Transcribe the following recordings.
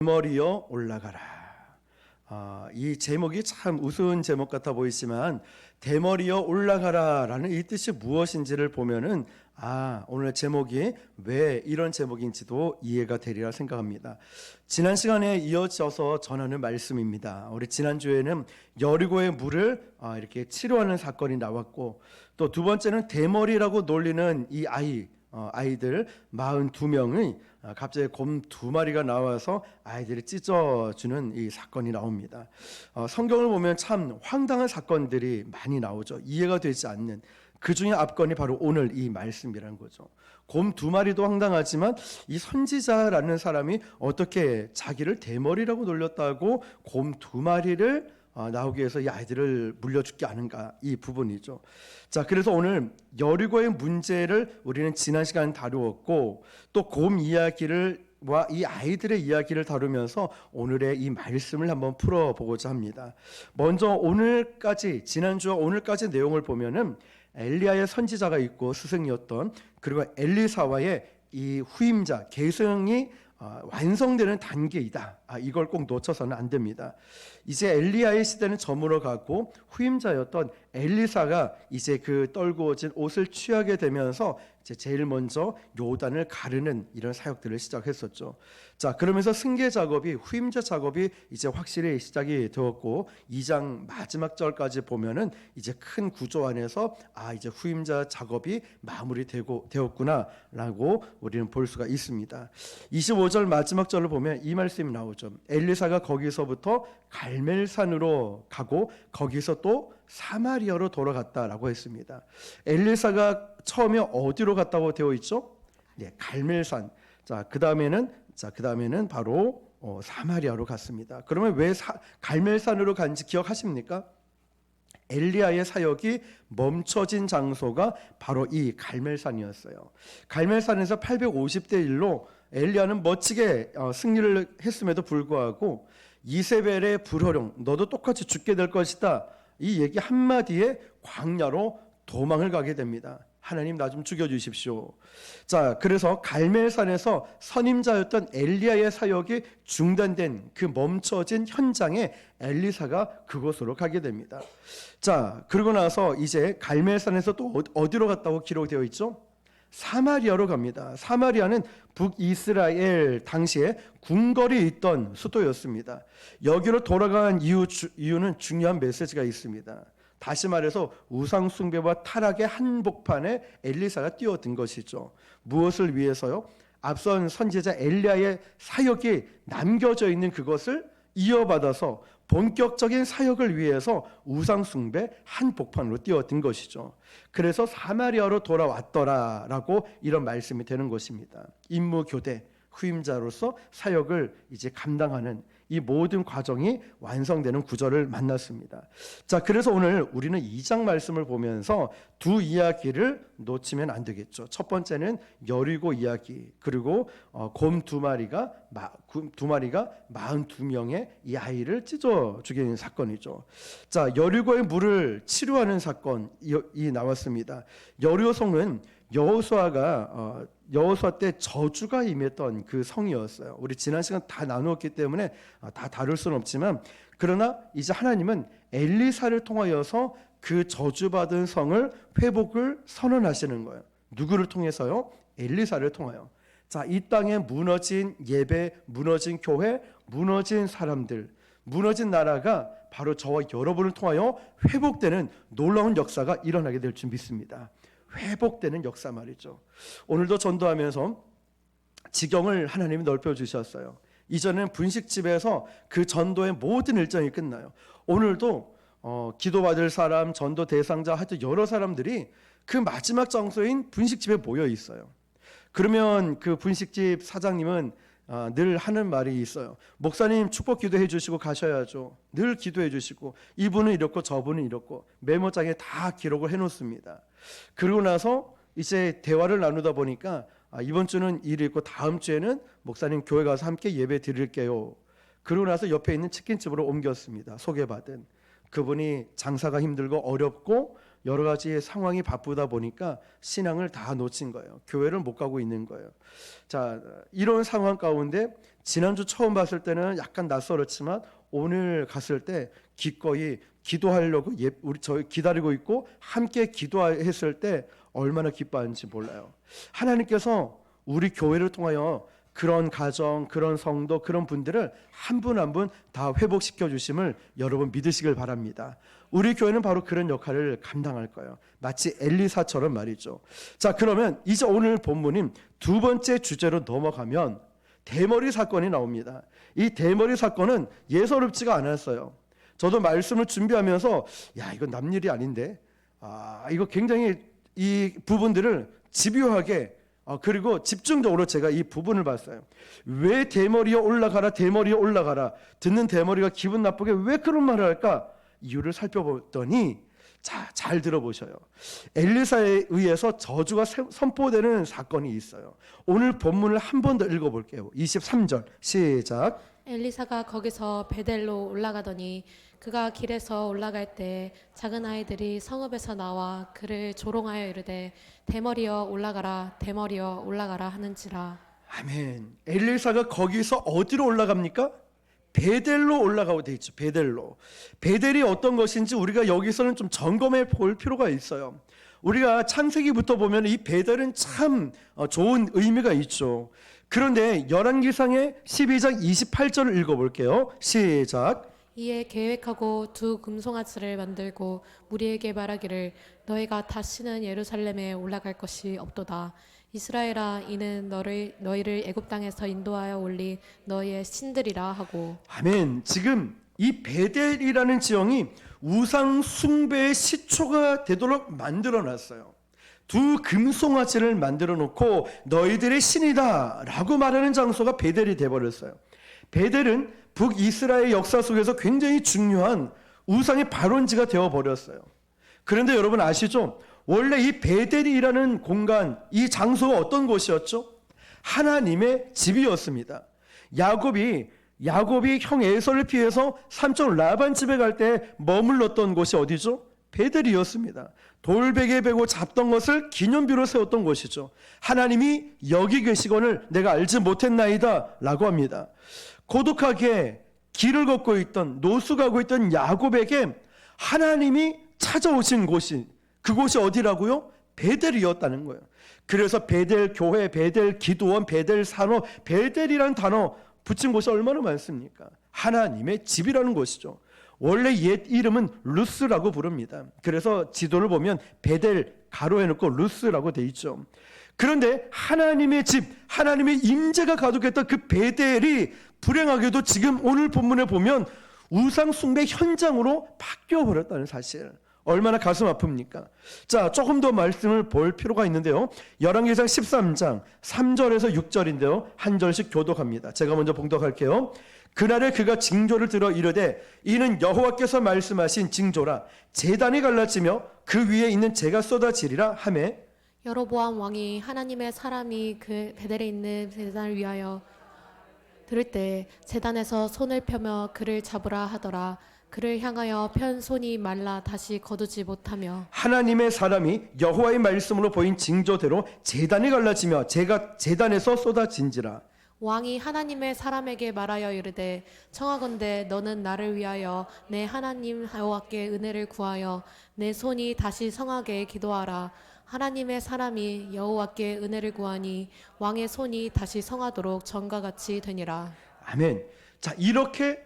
대머리여 올라가라. 이 제목이 참 우스운 제목 같아 보이지만 대머리여 올라가라라는 이 뜻이 무엇인지를 보면은 오늘 제목이 왜 이런 제목인지도 이해가 되리라 생각합니다. 지난 시간에 이어져서 전하는 말씀입니다. 우리 지난주에는 여리고의 물을 이렇게 치료하는 사건이 나왔고, 또 두 번째는 대머리라고 놀리는 이 아이들 42명의 갑자기 곰 2마리가 나와서 아이들을 찢어주는 이 사건이 나옵니다. 성경을 보면 참 황당한 사건들이 많이 나오죠. 이해가 되지 않는 그 중에 앞건이 바로 오늘 이 말씀이라는 거죠. 곰 2마리도 황당하지만 이 선지자라는 사람이 어떻게 자기를 대머리라고 놀렸다고 곰 2마리를 나오기 위해서 이 아이들을 물려죽게 하는가, 이 부분이죠. 자, 그래서 오늘 여리고의 문제를 우리는 지난 시간 다루었고, 또 곰 이야기와 이 아이들의 이야기를 다루면서 오늘의 이 말씀을 한번 풀어보고자 합니다. 먼저 지난주와 오늘까지 내용을 보면은 엘리야의 선지자가 있고 스승이었던, 그리고 엘리사와의 이 후임자 계승이 완성되는 단계이다. 이걸 꼭 놓쳐서는 안 됩니다. 이제 엘리야의 시대는 저물어 가고 후임자였던 엘리사가 이제 그 떨구어진 옷을 취하게 되면서 이제 제일 먼저 요단을 가르는 이런 사역들을 시작했었죠. 자, 그러면서 승계 작업이, 후임자 작업이 이제 확실히 시작이 되었고, 2장 마지막 절까지 보면은 이제 큰 구조 안에서 이제 후임자 작업이 마무리되었구나라고 우리는 볼 수가 있습니다. 25절 마지막 절을 보면 이 말씀이 나오죠. 엘리사가 거기서부터 갈멜산으로 가고 거기서 또 사마리아로 돌아갔다라고 했습니다. 엘리사가 처음에 어디로 갔다고 되어 있죠? 네, 갈멜산. 그 다음에는 바로 사마리아로 갔습니다. 그러면 왜 갈멜산으로 간지 기억하십니까? 엘리야의 사역이 멈춰진 장소가 바로 이 갈멜산이었어요. 갈멜산에서 850대 1로 엘리야는 멋지게 승리를 했음에도 불구하고 이세벨의 불호령, 너도 똑같이 죽게 될 것이다, 이 얘기 한마디에 광야로 도망을 가게 됩니다. 하나님, 나 좀 죽여주십시오. 자, 그래서 갈멜산에서 선임자였던 엘리야의 사역이 중단된 그 멈춰진 현장에 엘리사가 그곳으로 가게 됩니다. 자, 그러고 나서 이제 갈멜산에서 또 어디로 갔다고 기록되어 있죠? 사마리아로 갑니다. 사마리아는 북이스라엘 당시에 궁궐이 있던 수도였습니다. 여기로 돌아간 이유는 중요한 메시지가 있습니다. 다시 말해서 우상 숭배와 타락의 한복판에 엘리사가 뛰어든 것이죠. 무엇을 위해서요? 앞선 선지자 엘리야의 사역이 남겨져 있는 그것을 이어받아서 본격적인 사역을 위해서 우상 숭배 한복판으로 뛰어든 것이죠. 그래서 사마리아로 돌아왔더라라고 이런 말씀이 되는 것입니다. 임무 교대, 후임자로서 사역을 이제 감당하는 이 모든 과정이 완성되는 구절을 만났습니다. 자, 그래서 오늘 우리는 2장 말씀을 보면서 두 이야기를 놓치면 안 되겠죠. 첫 번째는 여리고 이야기, 그리고 곰 2마리가 42명의 이 아이를 찢어 죽이는 사건이죠. 자, 여리고의 물을 치료하는 사건이 나왔습니다. 여리고성은 여호수아 때 저주가 임했던 그 성이었어요. 우리 지난 시간 다 나누었기 때문에 다 다룰 수는 없지만, 그러나 이제 하나님은 엘리사를 통하여서 그 저주받은 성을 회복을 선언하시는 거예요. 누구를 통해서요? 엘리사를 통하여. 자, 이 땅에 무너진 예배, 무너진 교회, 무너진 사람들, 무너진 나라가 바로 저와 여러분을 통하여 회복되는 놀라운 역사가 일어나게 될 줄 믿습니다. 회복되는 역사 말이죠. 오늘도 전도하면서 지경을 하나님이 넓혀주셨어요. 이전에는 분식집에서 그 전도의 모든 일정이 끝나요. 오늘도 기도받을 사람, 전도 대상자, 하여튼 여러 사람들이 그 마지막 장소인 분식집에 모여 있어요. 그러면 그 분식집 사장님은 늘 하는 말이 있어요. 목사님 축복 기도해 주시고 가셔야죠. 늘 기도해 주시고, 이분은 이렇고 저분은 이렇고 메모장에 다 기록을 해놓습니다. 그러고 나서 이제 대화를 나누다 보니까 이번 주는 일이 있고 다음 주에는 목사님 교회 가서 함께 예배 드릴게요. 그러고 나서 옆에 있는 치킨집으로 옮겼습니다. 소개받은 그분이 장사가 힘들고 어렵고 여러 가지 상황이 바쁘다 보니까 신앙을 다 놓친 거예요. 교회를 못 가고 있는 거예요. 자, 이런 상황 가운데 지난주 처음 봤을 때는 약간 낯설었지만 오늘 갔을 때 기꺼이 기도하려고 저희 기다리고 있고 함께 기도했을 때 얼마나 기뻐하는지 몰라요. 하나님께서 우리 교회를 통하여 그런 가정, 그런 성도, 그런 분들을 한 분 한 분 다 회복시켜 주심을 여러분 믿으시길 바랍니다. 우리 교회는 바로 그런 역할을 감당할 거예요. 마치 엘리사처럼 말이죠. 자, 그러면 이제 오늘 본문인 두 번째 주제로 넘어가면 대머리 사건이 나옵니다. 이 대머리 사건은 예사롭지가 않았어요. 저도 말씀을 준비하면서 야, 이건 남 일이 아닌데, 이거 굉장히 이 부분들을 집요하게 그리고 집중적으로 제가 이 부분을 봤어요. 왜 대머리에 올라가라, 대머리에 올라가라, 듣는 대머리가 기분 나쁘게 왜 그런 말을 할까? 이유를 살펴보더니, 자, 잘 들어보셔요. 엘리사에 의해서 저주가 선포되는 사건이 있어요. 오늘 본문을 한 번 더 읽어볼게요. 23절 시작. 엘리사가 거기서 베델로 올라가더니 그가 길에서 올라갈 때 작은 아이들이 성읍에서 나와 그를 조롱하여 이르되 대머리여 올라가라, 대머리여 올라가라 하는지라. 아멘. 엘리사가 거기서 어디로 올라갑니까? 베델로 올라가고 돼 있죠. 베델로. 베델이 어떤 것인지 우리가 여기서는 좀 점검해 볼 필요가 있어요. 우리가 창세기부터 보면 이 베델은 참 좋은 의미가 있죠. 그런데 열왕기상의 12장 28절을 읽어볼게요. 시작. 이에 계획하고 두 금송아지를 만들고 무리에게 말하기를 너희가 다시는 예루살렘에 올라갈 것이 없도다. 이스라엘아, 이는 너희를 애굽 땅에서 인도하여 올린 너희의 신들이라 하고. 아멘. 지금 이 베델이라는 지형이 우상 숭배의 시초가 되도록 만들어놨어요. 두 금송아지를 만들어 놓고 너희들의 신이다 라고 말하는 장소가 베델이 돼버렸어요. 베델은 북이스라엘 역사 속에서 굉장히 중요한 우상의 발원지가 되어버렸어요. 그런데 여러분 아시죠? 원래 이 베델이라는 공간, 이 장소가 어떤 곳이었죠? 하나님의 집이었습니다. 야곱이 형 에서를 피해서 삼촌 라반 집에 갈 때 머물렀던 곳이 어디죠? 베델이었습니다. 돌베개 베고 잡던 것을 기념비로 세웠던 곳이죠. 하나님이 여기 계시거늘 내가 알지 못했나이다 라고 합니다. 고독하게 길을 걷고 있던, 노숙하고 있던 야곱에게 하나님이 찾아오신 곳이, 그곳이 어디라고요? 베델이었다는 거예요. 그래서 베델 교회, 베델 기도원, 베델 산업, 베델이라는 단어 붙인 곳이 얼마나 많습니까? 하나님의 집이라는 곳이죠. 원래 옛 이름은 루스라고 부릅니다. 그래서 지도를 보면 베델 가로해놓고 루스라고 돼 있죠. 그런데 하나님의 집, 하나님의 임재가 가득했던 그 베델이 불행하게도 지금 오늘 본문에 보면 우상 숭배 현장으로 바뀌어 버렸다는 사실. 얼마나 가슴 아픕니까? 자, 조금 더 말씀을 볼 필요가 있는데요. 열왕기상 13장 3절에서 6절인데요. 한 절씩 교독합니다. 제가 먼저 봉독할게요. 그날에 그가 징조를 들어 이르되 이는 여호와께서 말씀하신 징조라. 제단이 갈라지며 그 위에 있는 재가 쏟아지리라 하매 여로보암 왕이 하나님의 사람이 그 베델에 있는 제단을 위하여 들을 때 제단에서 손을 펴며 그를 잡으라 하더라. 그를 향하여 편 손이 말라 다시 거두지 못하며 하나님의 사람이 여호와의 말씀으로 보인 징조대로 제단이 갈라지며 재가 제단에서 쏟아진지라. 왕이 하나님의 사람에게 말하여 이르되 청하건대 너는 나를 위하여 내 하나님 여호와께 은혜를 구하여 내 손이 다시 성하게 기도하라. 하나님의 사람이 여호와께 은혜를 구하니 왕의 손이 다시 성하도록 전과 같이 되니라. 아멘. 자, 이렇게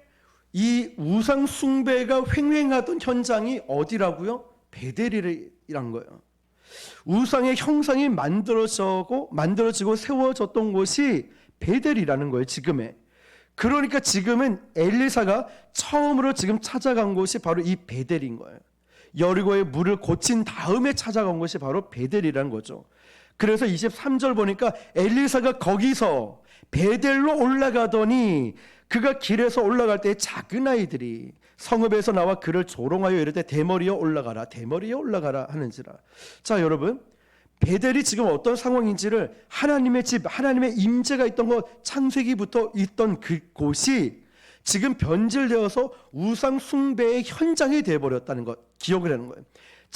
이 우상 숭배가 횡행하던 현장이 어디라고요? 베델이란 거예요. 우상의 형상이 만들어지고 세워졌던 곳이 베델이라는 거예요. 지금의. 그러니까 지금은 엘리사가 처음으로 지금 찾아간 곳이 바로 이 베델인 거예요. 여리고의 물을 고친 다음에 찾아간 곳이 바로 베델이라는 거죠. 그래서 23절 보니까 엘리사가 거기서 베델로 올라가더니 그가 길에서 올라갈 때 작은 아이들이 성읍에서 나와 그를 조롱하여 이르되 대머리여 올라가라, 대머리여 올라가라 하는지라. 자, 여러분, 베델이 지금 어떤 상황인지를 하나님의 집, 하나님의 임재가 있던 것, 창세기부터 있던 그곳이 지금 변질되어서 우상 숭배의 현장이 되어버렸다는 것 기억을 하는 거예요.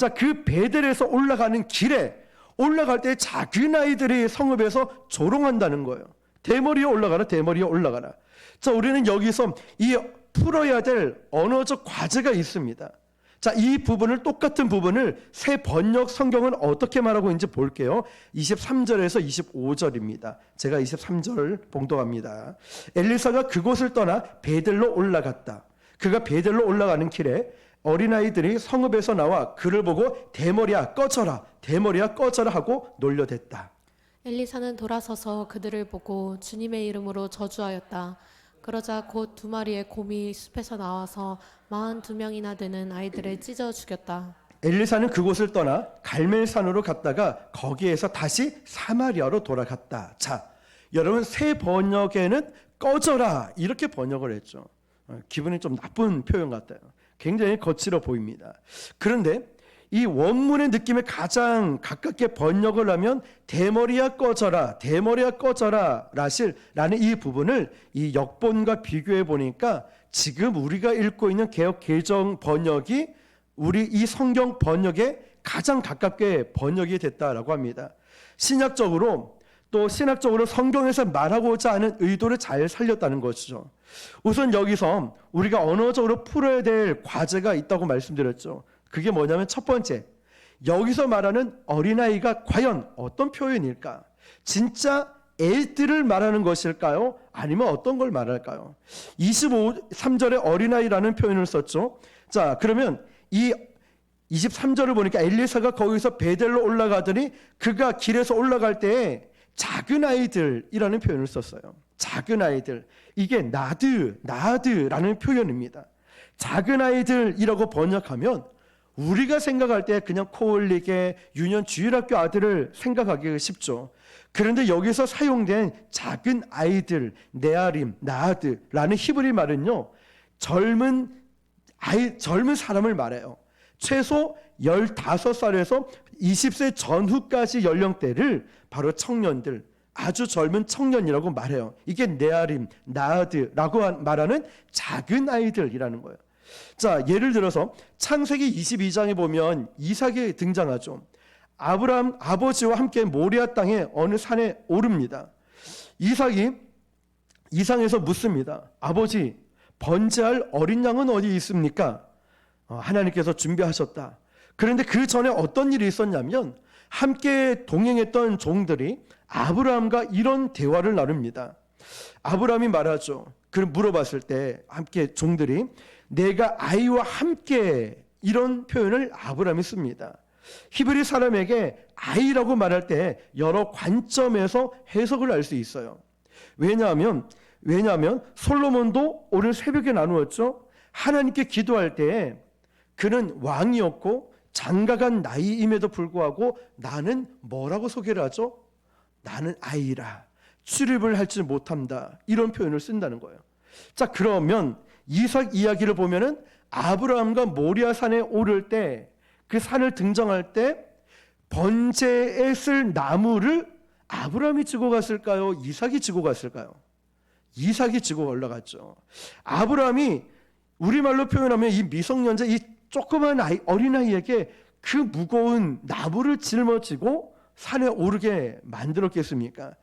자, 그 베델에서 올라가는 길에 올라갈 때 작은 아이들이 성읍에서 조롱한다는 거예요. 대머리에 올라가라, 대머리에 올라가라. 자, 우리는 여기서 이 풀어야 될 언어적 과제가 있습니다. 자, 이 부분을, 똑같은 부분을 새 번역 성경은 어떻게 말하고 있는지 볼게요. 23절에서 25절입니다. 제가 23절 봉독합니다. 엘리사가 그곳을 떠나 베델로 올라갔다. 그가 베델로 올라가는 길에 어린아이들이 성읍에서 나와 그를 보고 대머리야 꺼져라, 대머리야 꺼져라 하고 놀려댔다. 엘리사는 돌아서서 그들을 보고 주님의 이름으로 저주하였다. 그러자 곧 2마리의 곰이 숲에서 나와서 42명이나 되는 아이들을 찢어 죽였다. 엘리사는 그곳을 떠나 갈멜산으로 갔다가 거기에서 다시 사마리아로 돌아갔다. 자, 여러분, 새 번역에는 꺼져라 이렇게 번역을 했죠. 기분이 좀 나쁜 표현 같아요. 굉장히 거칠어 보입니다. 그런데 이 원문의 느낌에 가장 가깝게 번역을 하면 대머리야 꺼져라, 대머리야 꺼져라 라는 이 부분을 이 역본과 비교해 보니까 지금 우리가 읽고 있는 개역 개정 번역이 우리 이 성경 번역에 가장 가깝게 번역이 됐다라고 합니다. 신약적으로 또 신학적으로 성경에서 말하고자 하는 의도를 잘 살렸다는 것이죠. 우선 여기서 우리가 언어적으로 풀어야 될 과제가 있다고 말씀드렸죠. 그게 뭐냐면 첫 번째, 여기서 말하는 어린아이가 과연 어떤 표현일까? 진짜 애들을 말하는 것일까요? 아니면 어떤 걸 말할까요? 23절에 어린아이라는 표현을 썼죠. 자, 그러면 이 23절을 보니까 엘리사가 거기서 베델로 올라가더니 그가 길에서 올라갈 때에 작은 아이들이라는 표현을 썼어요. 작은 아이들. 이게 나드라는 표현입니다. 작은 아이들이라고 번역하면 우리가 생각할 때 그냥 코 올리게 유년 주일학교 아들을 생각하기 쉽죠. 그런데 여기서 사용된 작은 아이들, 네아림, 나드라는 히브리 말은요, 젊은 사람을 말해요. 최소 15살에서 20세 전후까지 연령대를 바로 청년들, 아주 젊은 청년이라고 말해요. 이게 네아림, 나드라고 말하는 작은 아이들이라는 거예요. 자, 예를 들어서 창세기 22장에 보면 이삭이 등장하죠. 아브라함 아버지와 함께 모리아 땅에 어느 산에 오릅니다. 이삭이 이상에서 묻습니다. 아버지, 번제할 어린 양은 어디 있습니까? 하나님께서 준비하셨다. 그런데 그 전에 어떤 일이 있었냐면 함께 동행했던 종들이 아브라함과 이런 대화를 나눕니다. 아브라함이 말하죠. 그를 물어봤을 때 함께 종들이 내가 아이와 함께, 이런 표현을 아브라함이 씁니다. 히브리 사람에게 아이라고 말할 때 여러 관점에서 해석을 할 수 있어요. 왜냐하면 솔로몬도 오늘 새벽에 나누었죠. 하나님께 기도할 때 그는 왕이었고 장가간 나이임에도 불구하고 나는 뭐라고 소개를 하죠? 나는 아이라, 출입을 할지 못한다, 이런 표현을 쓴다는 거예요. 자, 그러면 이삭 이야기를 보면은 아브라함과 모리아 산에 오를 때, 그 산을 등정할 때 번제에 쓸 나무를 아브라함이 지고 갔을까요? 이삭이 지고 갔을까요? 이삭이 지고 올라갔죠. 아브라함이 우리말로 표현하면 이 미성년자, 이 조그만 어린아이에게 그 무거운 나무를 짊어지고 산에 오르게 만들었겠습니까?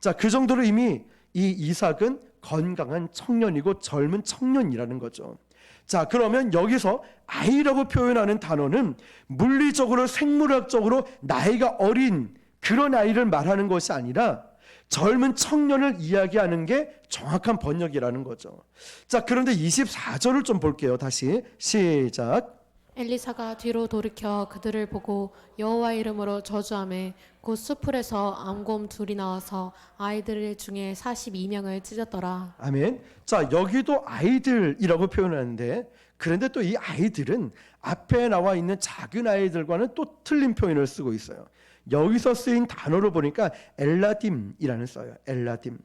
자, 그 정도로 이미 이 이삭은 건강한 청년이고 젊은 청년이라는 거죠. 자, 그러면 여기서 아이라고 표현하는 단어는 물리적으로 생물학적으로 나이가 어린 그런 아이를 말하는 것이 아니라 젊은 청년을 이야기하는 게 정확한 번역이라는 거죠. 자, 그런데 24절을 좀 볼게요. 다시 시작. 엘리사가 뒤로 돌이켜 그들을 보고 여호와 이름으로 저주하매 곧 수풀에서 암곰 둘이 나와서 아이들 중에 42명을 찢었더라. 아멘. 자, 여기도 아이들이라고 표현하는데, 그런데 또 이 아이들은 앞에 나와 있는 작은 아이들과는 또 틀린 표현을 쓰고 있어요. 여기서 쓰인 단어로 보니까 엘라딤이라는 써요. 엘라딤.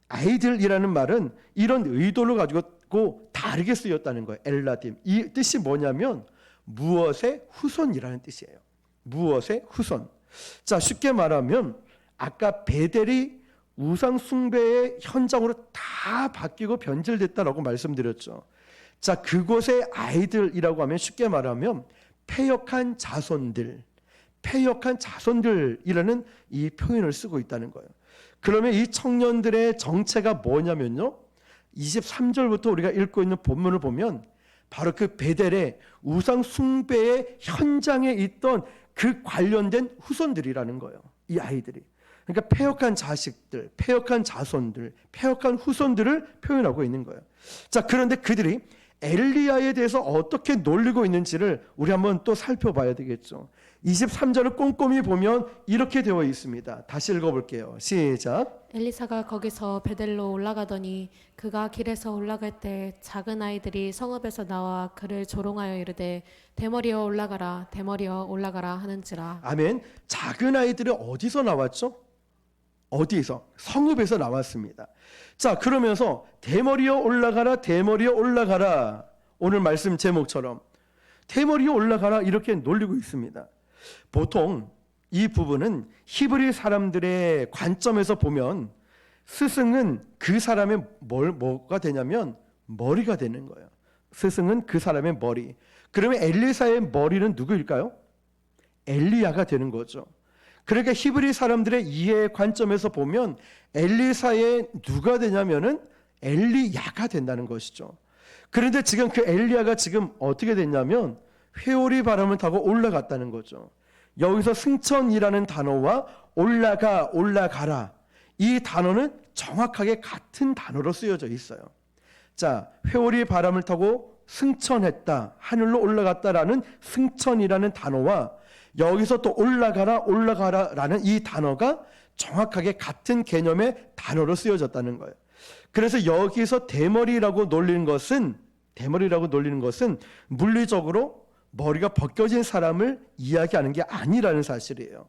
아이들이라는 말은 이런 의도를 가지고 다르게 쓰였다는 거예요. 엘라딤. 이 뜻이 뭐냐면 무엇의 후손이라는 뜻이에요. 무엇의 후손. 자, 쉽게 말하면 아까 베델이 우상 숭배의 현장으로 다 바뀌고 변질됐다라고 말씀드렸죠. 자, 그곳의 아이들이라고 하면 쉽게 말하면 패역한 자손들이라는 이 표현을 쓰고 있다는 거예요. 그러면 이 청년들의 정체가 뭐냐면요, 23절부터 우리가 읽고 있는 본문을 보면 바로 그 베델의 우상 숭배의 현장에 있던 그 관련된 후손들이라는 거예요. 이 아이들이. 그러니까 패역한 자식들, 패역한 자손들, 패역한 후손들을 표현하고 있는 거예요. 자, 그런데 그들이 엘리야에 대해서 어떻게 놀리고 있는지를 우리 한번 또 살펴봐야 되겠죠. 23절을 꼼꼼히 보면 이렇게 되어 있습니다. 다시 읽어볼게요. 시작. 엘리사가 거기서 베델로 올라가더니 그가 길에서 올라갈 때 작은 아이들이 성읍에서 나와 그를 조롱하여 이르되 대머리여 올라가라 대머리여 올라가라 하는지라. 아멘. 작은 아이들이 어디서 나왔죠? 어디에서? 성읍에서 나왔습니다. 자, 그러면서 대머리여 올라가라 대머리여 올라가라, 오늘 말씀 제목처럼 대머리여 올라가라 이렇게 놀리고 있습니다. 보통 이 부분은 히브리 사람들의 관점에서 보면 스승은 그 사람의 뭐가 되냐면 머리가 되는 거예요. 스승은 그 사람의 머리. 그러면 엘리사의 머리는 누구일까요? 엘리야가 되는 거죠. 그러니까 히브리 사람들의 이해의 관점에서 보면 엘리사의 누가 되냐면은 엘리야가 된다는 것이죠. 그런데 지금 그 엘리야가 지금 어떻게 됐냐면 회오리 바람을 타고 올라갔다는 거죠. 여기서 승천이라는 단어와 올라가라, 이 단어는 정확하게 같은 단어로 쓰여져 있어요. 자, 회오리 바람을 타고 승천했다, 하늘로 올라갔다라는 승천이라는 단어와 여기서 또 올라가라라는 이 단어가 정확하게 같은 개념의 단어로 쓰여졌다는 거예요. 그래서 여기서 대머리라고 놀리는 것은 물리적으로 머리가 벗겨진 사람을 이야기하는 게 아니라는 사실이에요.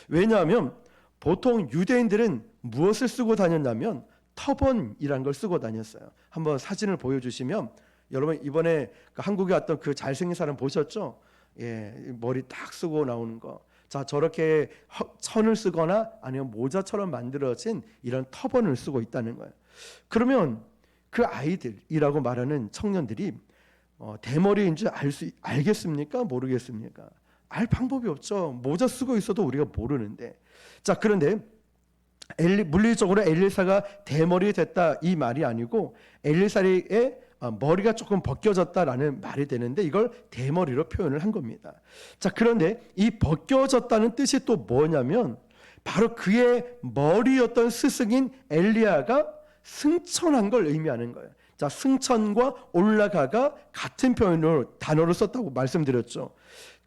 왜냐하면 보통 유대인들은 무엇을 쓰고 다녔냐면 터번이라는 걸 쓰고 다녔어요. 한번 사진을 보여주시면, 여러분 이번에 한국에 왔던 그 잘생긴 사람 보셨죠? 예, 머리 딱 쓰고 나오는 거. 자, 저렇게 천을 쓰거나 아니면 모자처럼 만들어진 이런 터번을 쓰고 있다는 거예요. 그러면 그 아이들이라고 말하는 청년들이 대머리인 줄 알겠습니까? 모르겠습니까? 알 방법이 없죠. 모자 쓰고 있어도 우리가 모르는데. 자, 그런데 물리적으로 엘리사가 대머리 됐다 이 말이 아니고 엘리사의 머리가 조금 벗겨졌다라는 말이 되는데 이걸 대머리로 표현을 한 겁니다. 자, 그런데 이 벗겨졌다는 뜻이 또 뭐냐면 바로 그의 머리였던 스승인 엘리야가 승천한 걸 의미하는 거예요. 자, 승천과 올라가가 같은 단어로 썼다고 말씀드렸죠.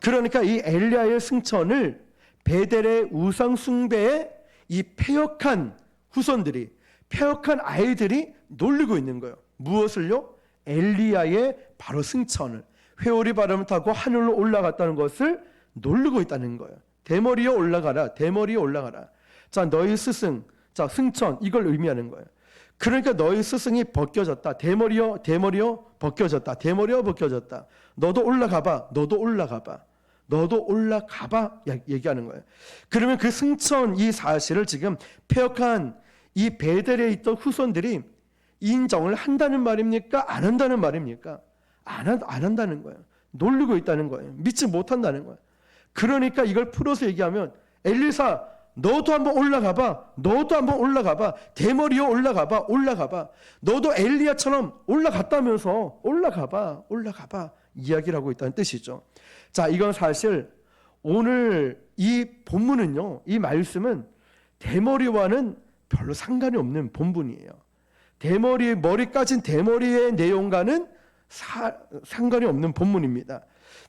그러니까 이 엘리야의 승천을 베델의 우상 숭배의 이 패역한 후손들이, 패역한 아이들이 놀리고 있는 거예요. 무엇을요? 엘리야의 바로 승천을, 회오리 바람을 타고 하늘로 올라갔다는 것을 놀리고 있다는 거예요. 대머리여 올라가라, 대머리여 올라가라. 자, 너희 스승, 자, 승천, 이걸 의미하는 거예요. 그러니까 너희 스승이 벗겨졌다. 대머리여 벗겨졌다. 대머리여 벗겨졌다. 너도 올라가봐. 너도 올라가봐. 너도 올라가봐. 얘기하는 거예요. 그러면 그 승천, 이 사실을 지금 패역한 이 베델에 있던 후손들이 인정을 한다는 말입니까? 안 한다는 말입니까? 안 한다는 거예요. 놀리고 있다는 거예요. 믿지 못한다는 거예요. 그러니까 이걸 풀어서 얘기하면 엘리사, 너도 한번 올라가봐. 너도 한번 올라가봐. 대머리여 올라가봐. 너도 엘리야처럼 올라갔다면서 올라가봐. 이야기를 하고 있다는 뜻이죠. 자, 이건 사실 오늘 이 본문은요, 이 말씀은 대머리와는 별로 상관이 없는 본문이에요. 머리 까진 대머리의 내용과는 상관이 없는 본문입니다.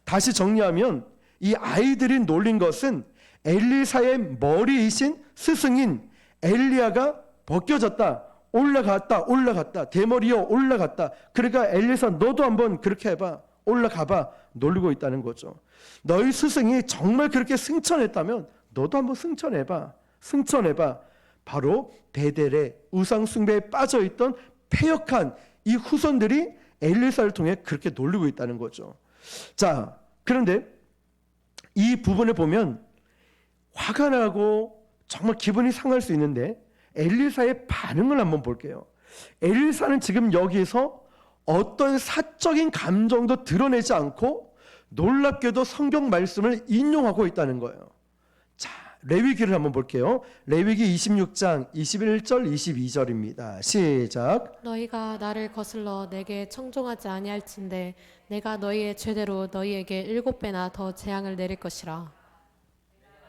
다시 정리하면 이 아이들이 놀린 것은 엘리사의 머리이신 스승인 엘리야가 벗겨졌다, 올라갔다, 대머리여 올라갔다. 그러니까 엘리사, 너도 한번 그렇게 해봐, 올라가봐, 놀리고 있다는 거죠. 너희 스승이 정말 그렇게 승천했다면 너도 한번 승천해봐. 바로 베델의 우상 숭배에 빠져있던 패역한 이 후손들이 엘리사를 통해 그렇게 놀리고 있다는 거죠. 자, 그런데 이 부분을 보면 화가 나고 정말 기분이 상할 수 있는데 엘리사의 반응을 한번 볼게요. 엘리사는 지금 여기서 어떤 사적인 감정도 드러내지 않고 놀랍게도 성경 말씀을 인용하고 있다는 거예요. 자, 레위기를 한번 볼게요. 레위기 26장 21절 22절입니다. 시작. 너희가 나를 거슬러 내게 청종하지 아니할진대 내가 너희의 죄대로 너희에게 7배나 더 재앙을 내릴 것이라.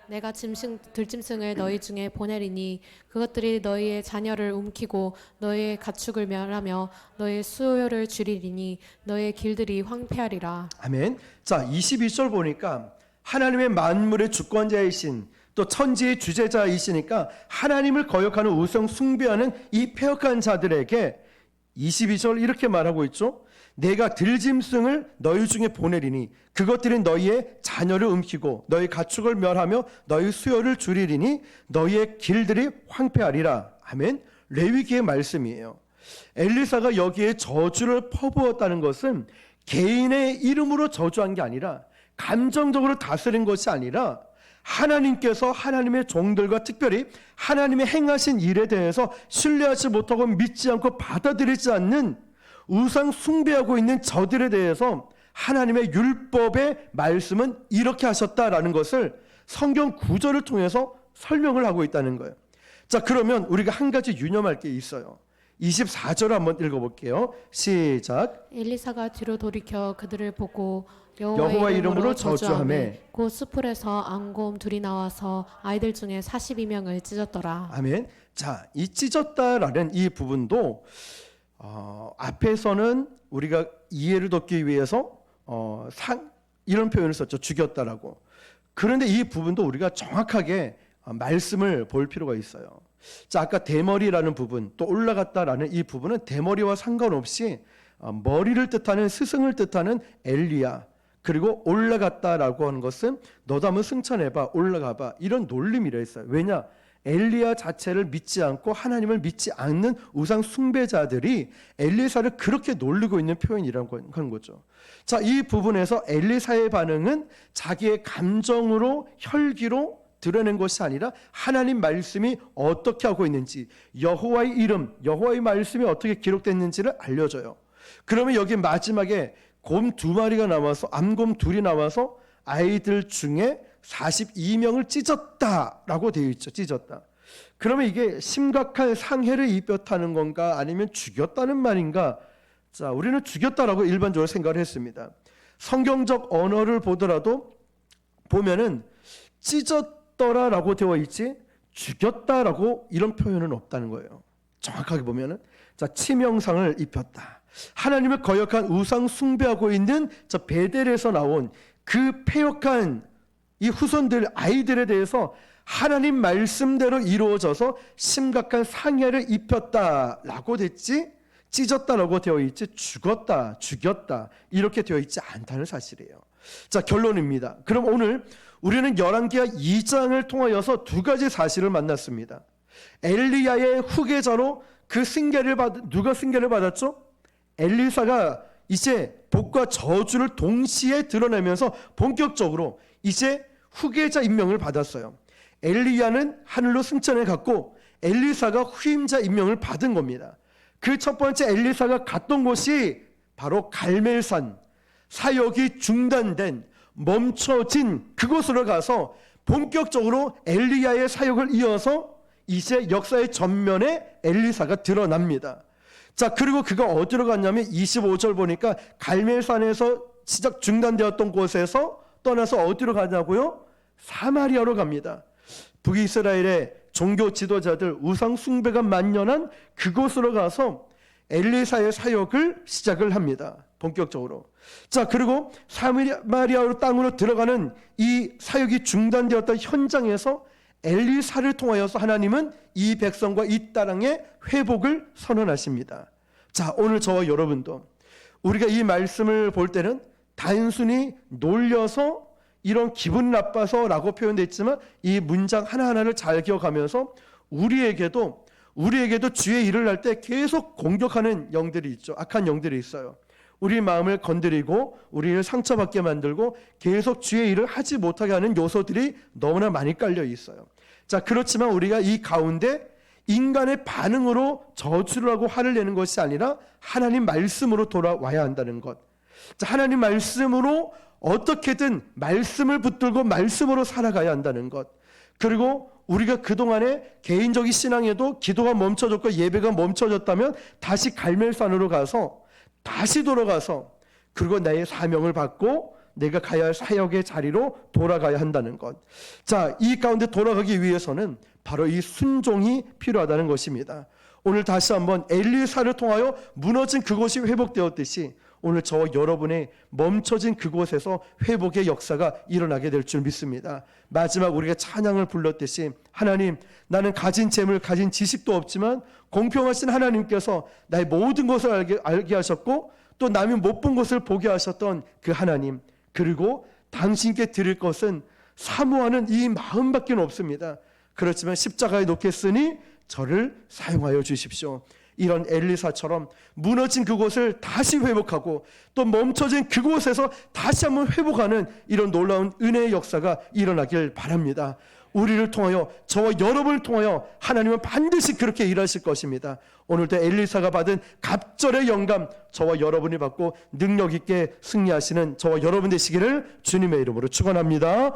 내가 들짐승을 너희 중에 보내리니 그것들이 너희의 자녀를 움키고 너희의 가축을 멸하며 너희의 수요를 줄이리니 너희의 길들이 황폐하리라. 아멘. 자, 22절 보니까 하나님의 만물의 주권자이신 또 천지의 주재자이시니까 하나님을 거역하는 우상 숭배하는 이 패역한 자들에게 22절 이렇게 말하고 있죠. 내가 들짐승을 너희 중에 보내리니 그것들이 너희의 자녀를 움키고 너희 가축을 멸하며 너희 수요를 줄이리니 너희의 길들이 황폐하리라. 아멘. 레위기의 말씀이에요. 엘리사가 여기에 저주를 퍼부었다는 것은 개인의 이름으로 저주한 게 아니라 감정적으로 다스린 것이 아니라 하나님께서 하나님의 종들과 특별히 하나님의 행하신 일에 대해서 신뢰하지 못하고 믿지 않고 받아들이지 않는 우상 숭배하고 있는 저들에 대해서 하나님의 율법의 말씀은 이렇게 하셨다라는 것을 성경 구절을 통해서 설명을 하고 있다는 거예요. 자, 그러면 우리가 한 가지 유념할 게 있어요. 24절 한번 읽어볼게요. 시작. 엘리사가 뒤로 돌이켜 그들을 보고 여호와 이름으로 저주하매 곧 수풀에서 앙곰 둘이 나와서 아이들 중에 42명을 찢었더라. 아멘. 자, 이 찢었다라는 이 부분도 앞에서는 우리가 이해를 돕기 위해서 이런 표현을 썼죠. 죽였다라고. 그런데 이 부분도 우리가 정확하게 말씀을 볼 필요가 있어요. 자, 아까 대머리라는 부분 또 올라갔다라는 이 부분은 대머리와 상관없이 머리를 뜻하는 스승을 뜻하는 엘리야, 그리고 올라갔다라고 하는 것은 너도 한번 승천해봐, 올라가봐, 이런 놀림이라 했어요. 왜냐? 엘리야 자체를 믿지 않고 하나님을 믿지 않는 우상 숭배자들이 엘리사를 그렇게 놀리고 있는 표현이라고 하는 거죠. 자, 이 부분에서 엘리사의 반응은 자기의 감정으로 혈기로 드러낸 것이 아니라 하나님 말씀이 어떻게 하고 있는지, 여호와의 이름, 여호와의 말씀이 어떻게 기록됐는지를 알려줘요. 그러면 여기 마지막에 곰 2마리가 나와서 암곰 2이 나와서 아이들 중에 42명을 찢었다라고 되어 있죠. 찢었다. 그러면 이게 심각한 상해를 입혔다는 건가 아니면 죽였다는 말인가? 자, 우리는 죽였다라고 일반적으로 생각을 했습니다. 성경적 언어를 보더라도 보면은 찢었더라라고 되어 있지 죽였다라고 이런 표현은 없다는 거예요. 정확하게 보면은 자, 치명상을 입혔다. 하나님을 거역한 우상 숭배하고 있는 저 베델에서 나온 그 패역한 이 후손들 아이들에 대해서 하나님 말씀대로 이루어져서 심각한 상해를 입혔다라고 됐지 찢었다라고 되어 있지 죽었다, 죽였다 이렇게 되어 있지 않다는 사실이에요. 자, 결론입니다. 그럼 오늘 우리는 열왕기하 2장을 통하여서 두 가지 사실을 만났습니다. 엘리야의 후계자로 그 승계를 누가 승계를 받았죠? 엘리사가 이제 복과 저주를 동시에 드러내면서 본격적으로 이제 후계자 임명을 받았어요. 엘리야는 하늘로 승천해 갔고 엘리사가 후임자 임명을 받은 겁니다. 그 첫 번째 엘리사가 갔던 곳이 바로 갈멜산, 사역이 중단된 멈춰진 그곳으로 가서 본격적으로 엘리야의 사역을 이어서 이제 역사의 전면에 엘리사가 드러납니다. 자, 그리고 그가 어디로 갔냐면 25절 보니까 갈멜산에서 시작 중단되었던 곳에서 떠나서 어디로 가냐고요? 사마리아로 갑니다. 북이스라엘의 종교 지도자들 우상 숭배가 만연한 그곳으로 가서 엘리사의 사역을 시작을 합니다. 본격적으로. 자, 그리고 사마리아 땅으로 들어가는 이 사역이 중단되었던 현장에서 엘리사를 통하여서 하나님은 이 백성과 이 땅의 회복을 선언하십니다. 자, 오늘 저와 여러분도 우리가 이 말씀을 볼 때는 단순히 놀려서 이런 기분 나빠서라고 표현됐지만 이 문장 하나하나를 잘 기억하면서 우리에게도 주의 일을 할 때 계속 공격하는 영들이 있죠. 악한 영들이 있어요. 우리 마음을 건드리고 우리를 상처받게 만들고 계속 주의 일을 하지 못하게 하는 요소들이 너무나 많이 깔려 있어요. 자, 그렇지만 우리가 이 가운데 인간의 반응으로 저주를 하고 화를 내는 것이 아니라 하나님 말씀으로 돌아와야 한다는 것. 자, 하나님 말씀으로 어떻게든 말씀을 붙들고 말씀으로 살아가야 한다는 것. 그리고 우리가 그동안에 개인적인 신앙에도 기도가 멈춰졌고 예배가 멈춰졌다면 다시 갈멜산으로 가서 다시 돌아가서 그리고 나의 사명을 받고 내가 가야 할 사역의 자리로 돌아가야 한다는 것. 자, 이 가운데 돌아가기 위해서는 바로 이 순종이 필요하다는 것입니다. 오늘 다시 한번 엘리사를 통하여 무너진 그곳이 회복되었듯이 오늘 저와 여러분의 멈춰진 그곳에서 회복의 역사가 일어나게 될 줄 믿습니다. 마지막 우리가 찬양을 불렀듯이 하나님, 나는 가진 재물, 가진 지식도 없지만 공평하신 하나님께서 나의 모든 것을 알게 하셨고 또 남이 못 본 것을 보게 하셨던 그 하나님, 그리고 당신께 드릴 것은 사모하는 이 마음밖에 없습니다. 그렇지만 십자가에 놓겠으니 저를 사용하여 주십시오. 이런 엘리사처럼 무너진 그곳을 다시 회복하고 또 멈춰진 그곳에서 다시 한번 회복하는 이런 놀라운 은혜의 역사가 일어나길 바랍니다. 우리를 통하여, 저와 여러분을 통하여 하나님은 반드시 그렇게 일하실 것입니다. 오늘도 엘리사가 받은 갑절의 영감, 저와 여러분이 받고 능력 있게 승리하시는 저와 여러분 되시기를 주님의 이름으로 축원합니다.